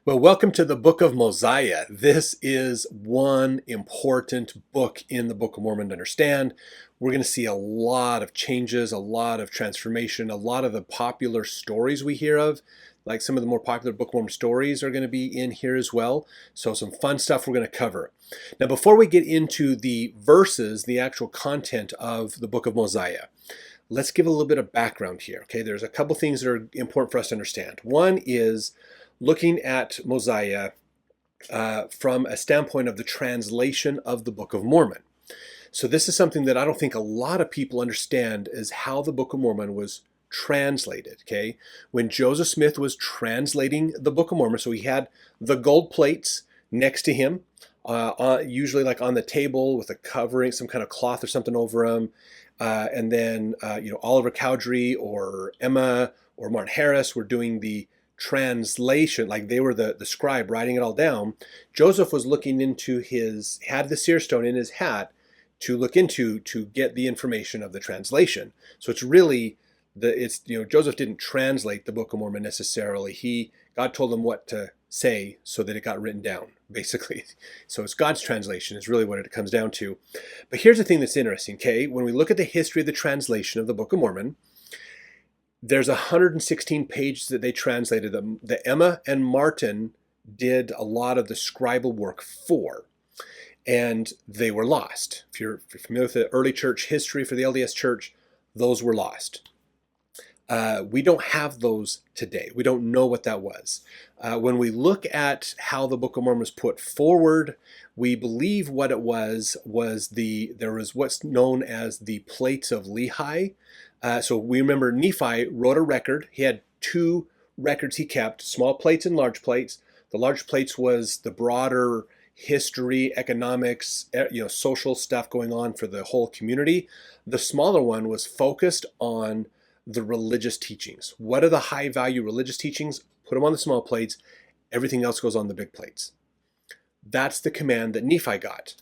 Well, welcome to the Book of Mosiah. This is one important book in the Book of Mormon to understand. We're going to see a lot of changes, a lot of transformation, a lot of the popular stories we hear of, like some of the more popular Book of Mormon stories are going to be in here as well. So some fun stuff we're going to cover. Now, before we get into the verses, the actual content of the Book of Mosiah, let's give a little bit of background here. Okay, there's a couple things that are important for us to understand. One is looking at Mosiah from a standpoint of the translation of the Book of Mormon. So this is something that I don't think a lot of people understand, is how the Book of Mormon was translated. Okay, when Joseph Smith was translating the Book of Mormon, so he had the gold plates next to him, usually like on the table with a covering, some kind of cloth or something over them, and then Oliver Cowdery or Emma or Martin Harris were doing the translation, like they were the scribe writing it all down. Joseph was looking into had the seer stone in his hat to look into to get the information of the translation. So it's really Joseph didn't translate the Book of Mormon necessarily. God told him what to say so that it got written down, basically. So it's God's translation is really what it comes down to. But here's the thing that's interesting, okay? When we look at the history of the translation of the Book of Mormon, there's 116 pages that they translated. The Emma and Martin did a lot of the scribal work for, and they were lost. If you're familiar with the early church history for the LDS church, those were lost. We don't have those today. We don't know what that was. When we look at how the Book of Mormon was put forward, we believe what it was there was what's known as the plates of Lehi. So we remember Nephi wrote a record. He had two records he kept, small plates and large plates. The large plates was the broader history, economics, social stuff going on for the whole community. The smaller one was focused on the religious teachings. What are the high value religious teachings? Put them on the small plates. Everything else goes on the big plates. That's the command that Nephi got.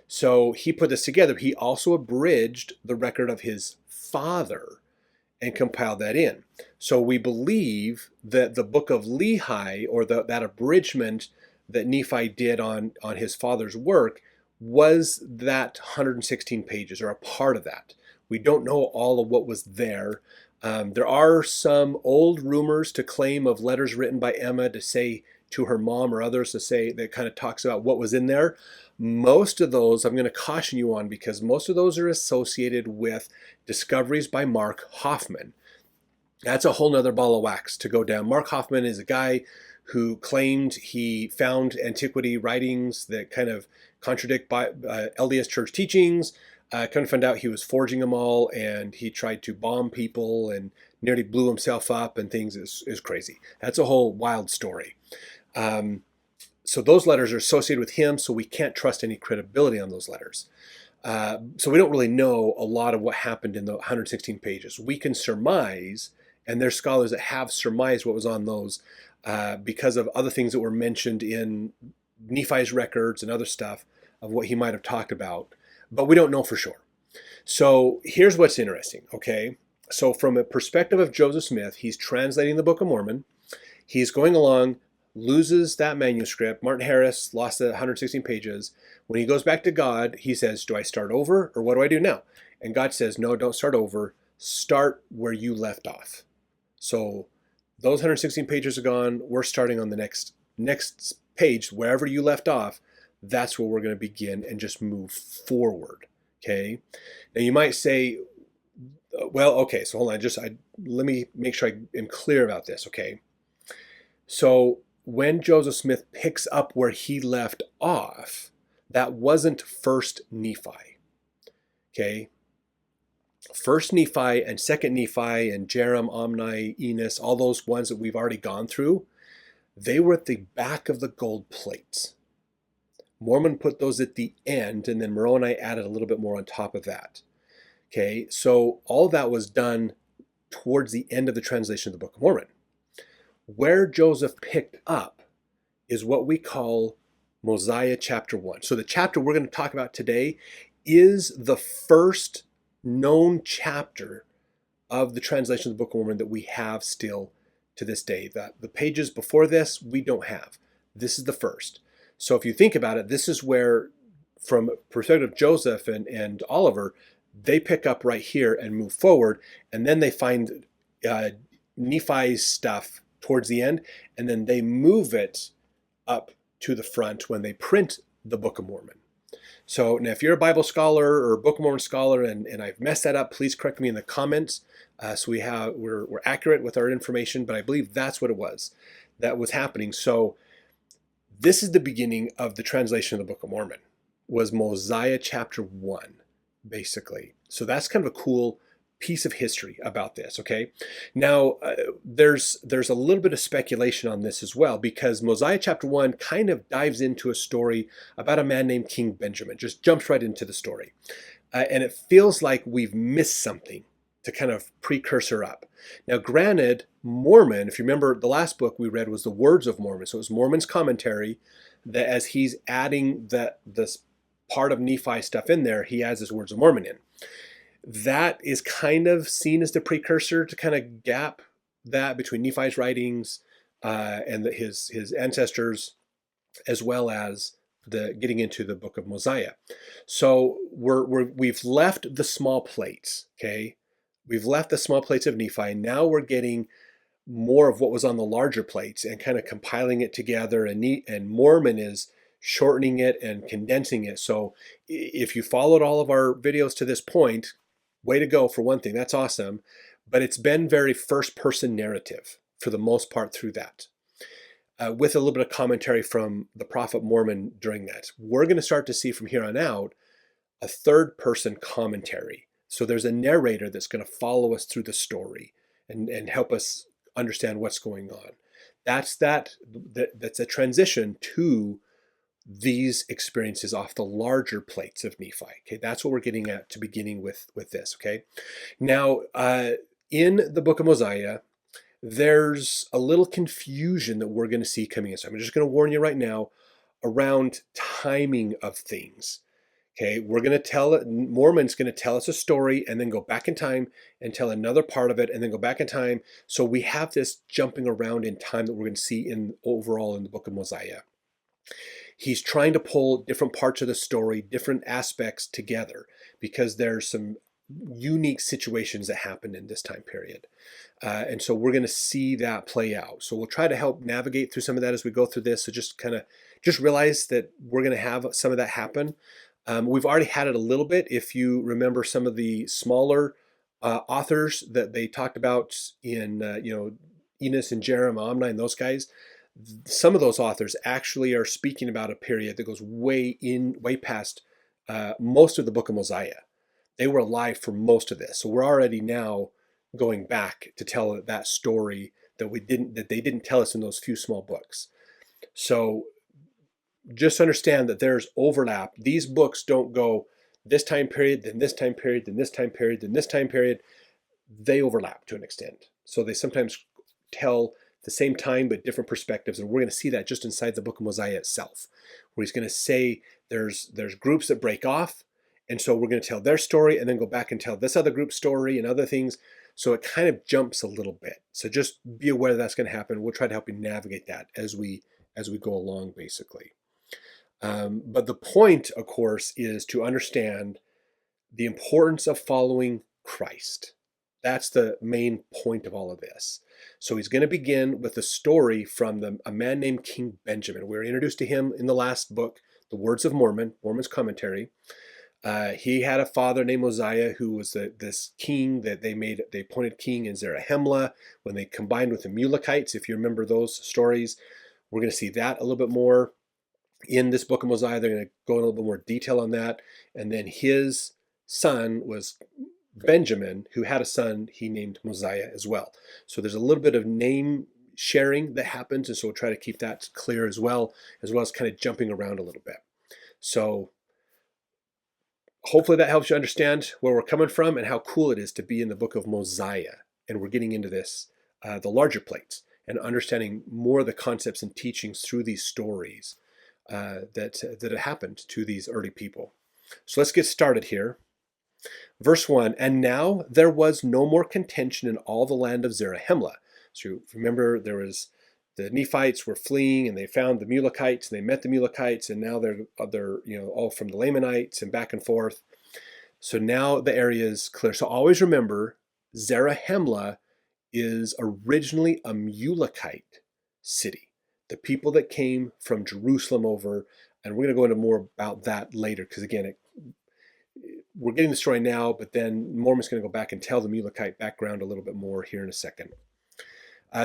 So he put this together. He also abridged the record of his father and compiled that in. So we believe that the book of Lehi, or that abridgment that Nephi did on his father's work, was that 116 pages, or a part of that. We don't know all of what was there. There are some old rumors to claim of letters written by Emma to say to her mom or others, to say that kind of talks about what was in there. Most of those I'm going to caution you on, because most of those are associated with discoveries by Mark Hoffman. That's a whole nother ball of wax to go down. Mark Hoffman is a guy who claimed he found antiquity writings that kind of contradict LDS church teachings. Kind of found out he was forging them all, and he tried to bomb people and nearly blew himself up and things. Is crazy. That's a whole wild story. So those letters are associated with him, so we can't trust any credibility on those letters. So we don't really know a lot of what happened in the 116 pages. We can surmise, and there's scholars that have surmised what was on those because of other things that were mentioned in Nephi's records and other stuff of what he might have talked about. But we don't know for sure. So here's what's interesting, okay? So from a perspective of Joseph Smith, he's translating the Book of Mormon. He's going along, loses that manuscript. Martin Harris lost the 116 pages. When he goes back to God, he says, do I start over, or what do I do now? And God says, no, don't start over. Start where you left off. So those 116 pages are gone. We're starting on the next page, wherever you left off. That's where we're going to begin and just move forward, okay? Now you might say, well, okay, so hold on, let me make sure I am clear about this, okay? So when Joseph Smith picks up where he left off, that wasn't First Nephi, okay? First Nephi and Second Nephi and Jerem, Omni, Enos, all those ones that we've already gone through, they were at the back of the gold plates. Mormon put those at the end, and then Moroni added a little bit more on top of that. Okay, so all that was done towards the end of the translation of the Book of Mormon. Where Joseph picked up is what we call Mosiah chapter 1. So the chapter we're going to talk about today is the first known chapter of the translation of the Book of Mormon that we have still to this day. The pages before this, we don't have. This is the first. So if you think about it, this is where, from perspective of Joseph and Oliver, they pick up right here and move forward, and then they find Nephi's stuff towards the end, and then they move it up to the front when they print the Book of Mormon. So now if you're a Bible scholar or a Book of Mormon scholar and I've messed that up, please correct me in the comments, so we're accurate with our information, but I believe that's what it was that was happening. So this is the beginning of the translation of the Book of Mormon, was Mosiah chapter 1, basically. So that's kind of a cool piece of history about this, okay? Now, there's a little bit of speculation on this as well, because Mosiah chapter 1 kind of dives into a story about a man named King Benjamin, just jumps right into the story. And it feels like we've missed something to kind of precursor up. Now, granted, Mormon, if you remember, the last book we read was the Words of Mormon. So it was Mormon's commentary, that as he's adding this part of Nephi stuff in there, he adds his Words of Mormon in. That is kind of seen as the precursor to kind of gap that between Nephi's writings and his ancestors, as well as the getting into the Book of Mosiah. So we've left the small plates, okay? We've left the small plates of Nephi. Now we're getting more of what was on the larger plates and kind of compiling it together. And Mormon is shortening it and condensing it. So if you followed all of our videos to this point, way to go for one thing. That's awesome. But it's been very first-person narrative for the most part through that, with a little bit of commentary from the Prophet Mormon during that. We're going to start to see from here on out a third-person commentary. So there's a narrator that's going to follow us through the story and help us understand what's going on. That's a transition to these experiences off the larger plates of Nephi. Okay, that's what we're getting at to beginning with this. Okay, now in the Book of Mosiah, there's a little confusion that we're going to see coming in. So I'm just going to warn you right now around timing of things. Okay, Mormon's going to tell us a story and then go back in time and tell another part of it and then go back in time. So we have this jumping around in time that we're going to see overall in the Book of Mosiah. He's trying to pull different parts of the story, different aspects together, because there's some unique situations that happen in this time period. And so we're going to see that play out. So we'll try to help navigate through some of that as we go through this. So just realize that we're going to have some of that happen. We've already had it a little bit. If you remember some of the smaller authors that they talked about in, Enos and Jeremiah and those guys, some of those authors actually are speaking about a period that goes way past most of the Book of Mosiah. They were alive for most of this. So we're already now going back to tell that story that they didn't tell us in those few small books. So just understand that there's overlap. These books don't go this time period, then this time period, then this time period, then this time period. They overlap to an extent. So they sometimes tell the same time but different perspectives, and we're going to see that just inside the Book of Mosiah itself, where he's going to say there's groups that break off, and so we're going to tell their story and then go back and tell this other group's story and other things. So it kind of jumps a little bit. So just be aware that's going to happen. We'll try to help you navigate that as we go along, basically. But the point, of course, is to understand the importance of following Christ. That's the main point of all of this. So he's going to begin with a story from a man named King Benjamin. We were introduced to him in the last book, The Words of Mormon, Mormon's commentary. He had a father named Mosiah who was this king that they appointed king in Zarahemla when they combined with the Mulekites. If you remember those stories, we're going to see that a little bit more in this Book of Mosiah. They're going to go in a little bit more detail on that. And then his son was Benjamin, who had a son he named Mosiah as well. So there's a little bit of name sharing that happens, and so we'll try to keep that clear as well as kind of jumping around a little bit. So hopefully that helps you understand where we're coming from and how cool it is to be in the Book of Mosiah. And we're getting into this, the larger plates, and understanding more of the concepts and teachings through these stories that have happened to these early people. So let's get started here. Verse 1, and now there was no more contention in all the land of Zarahemla, So you remember there was the Nephites were fleeing and they found the Mulekites and they met the Mulekites, and now they're all from the Lamanites and back and forth. So now the area is clear. So always remember, Zarahemla is originally a Mulekite city. The people that came from Jerusalem over, and we're going to go into more about that later, because again, we're getting the story now, but then Mormon's going to go back and tell the Mulekite background a little bit more here in a second.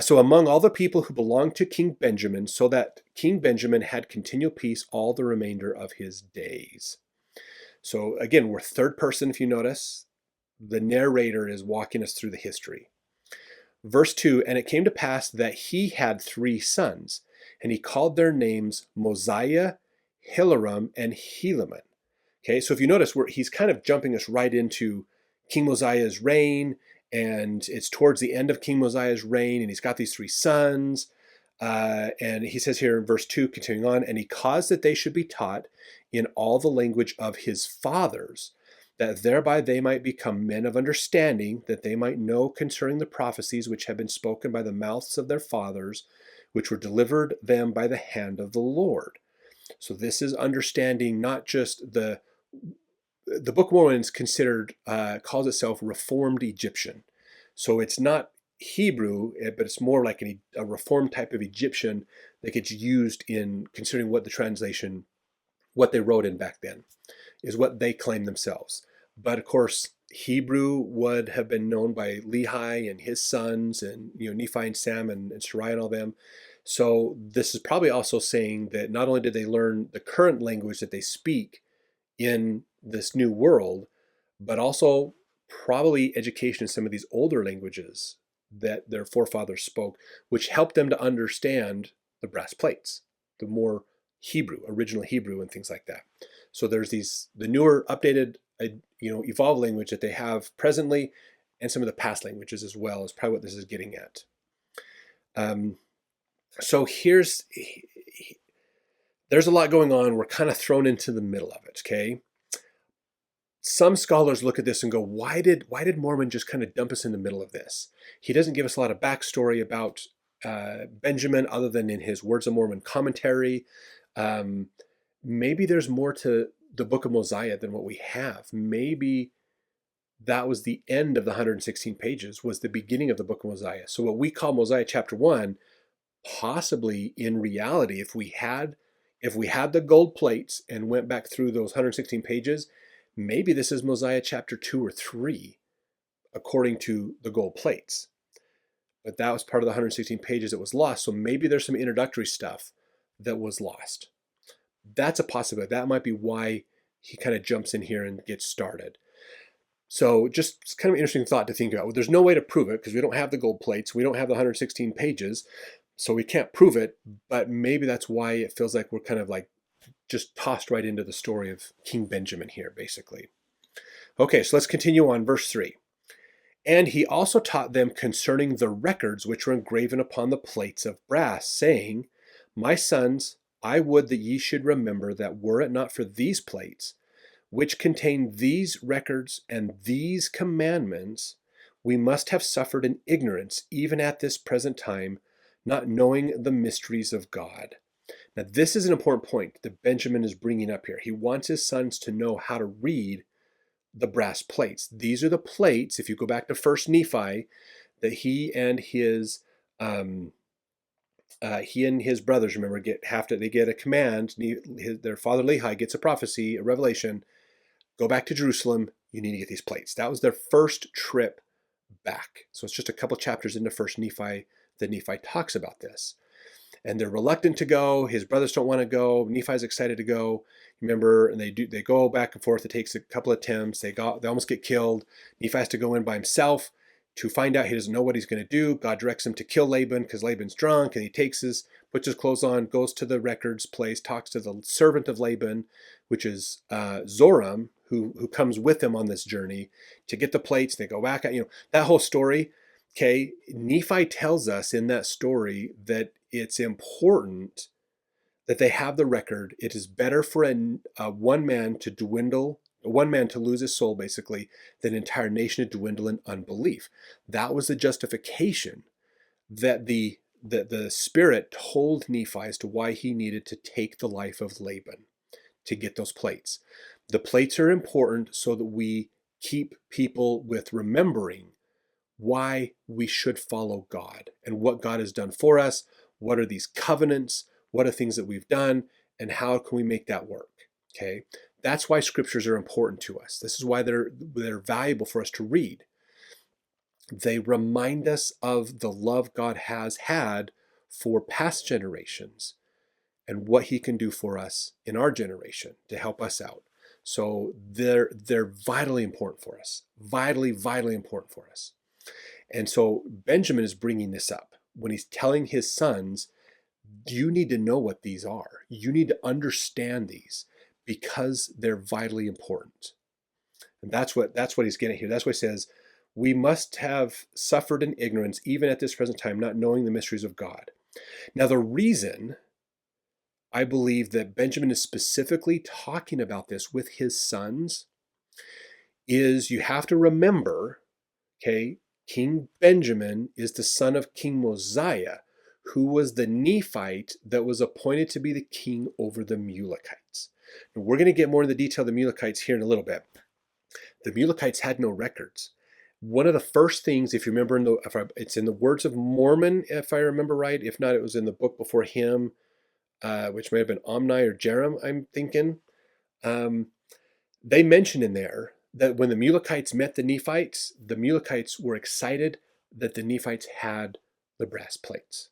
So among all the people who belonged to King Benjamin, so that King Benjamin had continual peace all the remainder of his days. So again, we're third person, if you notice. The narrator is walking us through the history. Verse 2, and it came to pass that he had 3 sons, and he called their names Mosiah, Hyrum, and Helaman. Okay, so if you notice, he's kind of jumping us right into King Mosiah's reign, and it's towards the end of King Mosiah's reign, and he's got these 3 sons. And he says here in verse 2, continuing on, and he caused that they should be taught in all the language of his fathers, that thereby they might become men of understanding, that they might know concerning the prophecies which have been spoken by the mouths of their fathers, which were delivered them by the hand of the Lord. So this is understanding not just the Book of Mormon is considered, calls itself Reformed Egyptian. So it's not Hebrew, but it's more like a Reformed type of Egyptian that gets used in considering what the translation, what they wrote in back then, is what they claim themselves. But of course, Hebrew would have been known by Lehi and his sons, and Nephi and Sam and Sjodahl and all them. So this is probably also saying that not only did they learn the current language that they speak in this new world, but also probably education in some of these older languages that their forefathers spoke, which helped them to understand the brass plates, the more Hebrew, original Hebrew and things like that. So there's the newer, updated, evolved language that they have presently, and some of the past languages as well is probably what this is getting at. So there's a lot going on. We're kind of thrown into the middle of it, okay? Some scholars look at this and go, why did Mormon just kind of dump us in the middle of this? He doesn't give us a lot of backstory about Benjamin other than in his Words of Mormon commentary. Maybe there's more to the Book of Mosiah than what we have. Maybe that was the end of the 116 pages, was the beginning of the Book of Mosiah. So what we call Mosiah chapter 1, possibly in reality, if we had the gold plates and went back through those 116 pages, maybe this is Mosiah chapter 2 or 3, according to the gold plates. But that was part of the 116 pages that was lost. So maybe there's some introductory stuff that was lost. That's a possibility. That might be why he kind of jumps in here and gets started. So just kind of an interesting thought to think about. Well, there's no way to prove it because we don't have the gold plates. We don't have the 116 pages. So we can't prove it. But maybe that's why it feels like we're kind of like just tossed right into the story of King Benjamin here, basically. Okay, so let's continue on verse 3. And he also taught them concerning the records which were engraven upon the plates of brass, saying, My sons, I would that ye should remember that were it not for these plates, which contain these records and these commandments, we must have suffered in ignorance, even at this present time, not knowing the mysteries of God. Now, this is an important point that Benjamin is bringing up here. He wants his sons to know how to read the brass plates. These are the plates, if you go back to 1 Nephi, that he and his brothers, remember, they get a command. Their father Lehi gets a prophecy, a revelation. Go back to Jerusalem. You need to get these plates. That was their first trip back. So it's just a couple chapters into 1 Nephi that Nephi talks about this. And they're reluctant to go. His brothers don't want to go. Nephi's excited to go. Remember, and they go back and forth. It takes a couple of attempts. They almost get killed. Nephi has to go in by himself to find out. He doesn't know what he's going to do. God directs him to kill Laban because Laban's drunk, and he puts his clothes on, goes to the records place, talks to the servant of Laban, which is Zoram, who comes with him on this journey to get the plates. They go back, that whole story. Okay, Nephi tells us in that story that it's important that they have the record. It is better for one man to lose his soul, basically, than an entire nation to dwindle in unbelief. That was the justification that the Spirit told Nephi as to why he needed to take the life of Laban to get those plates. The plates are important so that we keep people with remembering why we should follow God and what God has done for us. What are these covenants? What are things that we've done? And how can we make that work? Okay, that's why scriptures are important to us. This is why they're valuable for us to read. They remind us of the love God has had for past generations and what he can do for us in our generation to help us out. So they're vitally important for us. Vitally important for us. And so Benjamin is bringing this up when he's telling his sons, you need to know what these are. You need to understand these because they're vitally important. And that's what he's getting here. That's why he says, we must have suffered in ignorance, even at this present time, not knowing the mysteries of God. Now, the reason I believe that Benjamin is specifically talking about this with his sons is you have to remember, okay, King Benjamin is the son of King Mosiah, who was the Nephite that was appointed to be the king over the Mulekites. Now, we're going to get more into the detail of the Mulekites here in a little bit. The Mulekites had no records. One of the first things, if you remember, it's in the Words of Mormon, if I remember right. If not, it was in the book before him, which may have been Omni or Jerem, I'm thinking. They mention in there that when the Mulekites met the Nephites were excited that the Nephites had the brass plates.